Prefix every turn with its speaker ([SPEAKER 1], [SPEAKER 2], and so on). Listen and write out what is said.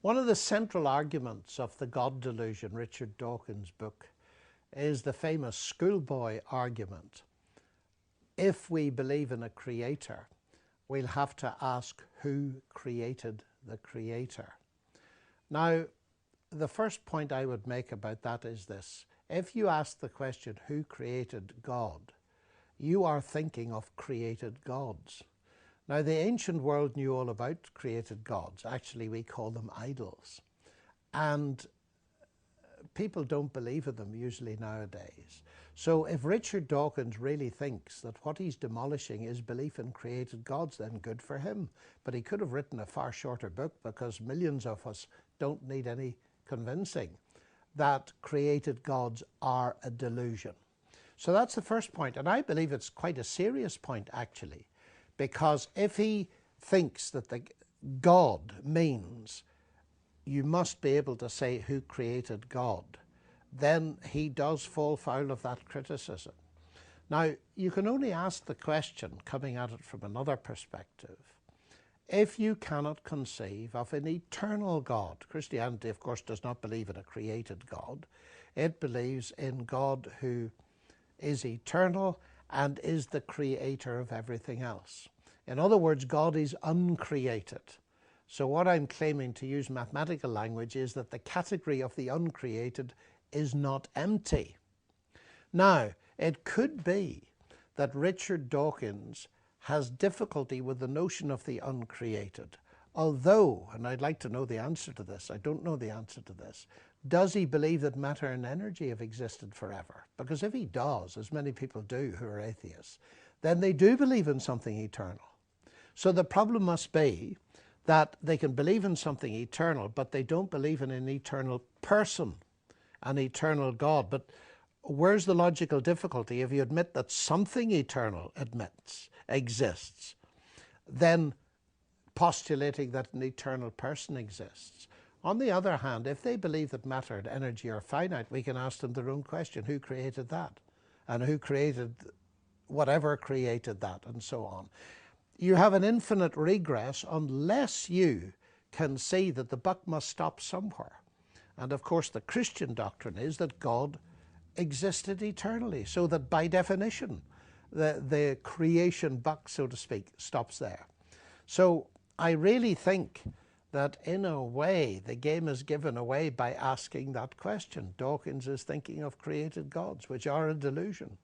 [SPEAKER 1] One of the central arguments of the God delusion, Richard Dawkins' book, is the famous schoolboy argument. If we believe in a creator, we'll have to ask who created the creator. Now, the first point I would make about that is this. If you ask the question, who created God, you are thinking of created gods. Now, the ancient world knew all about created gods. Actually, we call them idols. And people don't believe in them usually nowadays. So if Richard Dawkins really thinks that what he's demolishing is belief in created gods, then good for him. But he could have written a far shorter book, because millions of us don't need any convincing that created gods are a delusion. So that's the first point. And I believe it's quite a serious point, actually, because if he thinks that the God means you must be able to say who created God, then he does fall foul of that criticism. Now, you can only ask the question, coming at it from another perspective, if you cannot conceive of an eternal God. Christianity, of course, does not believe in a created God. It believes in God who is eternal and is the creator of everything else. In other words, God is uncreated. So what I'm claiming, to use mathematical language, is that the category of the uncreated is not empty. Now, it could be that Richard Dawkins has difficulty with the notion of the uncreated, although, and I'd like to know the answer to this, I don't know the answer to this, does he believe that matter and energy have existed forever? Because if he does, as many people do who are atheists, then they do believe in something eternal. So the problem must be that they can believe in something eternal, but they don't believe in an eternal person, an eternal God. But where's the logical difficulty? If you admit that something eternal exists, then postulating that an eternal person exists. On the other hand, if they believe that matter and energy are finite, we can ask them their own question: who created that? And who created whatever created that, and so on. You have an infinite regress unless you can see that the buck must stop somewhere. And of course, the Christian doctrine is that God existed eternally, so that by definition, the creation buck, so to speak, stops there. So I really think that in a way, the game is given away by asking that question. Dawkins is thinking of created gods, which are a delusion.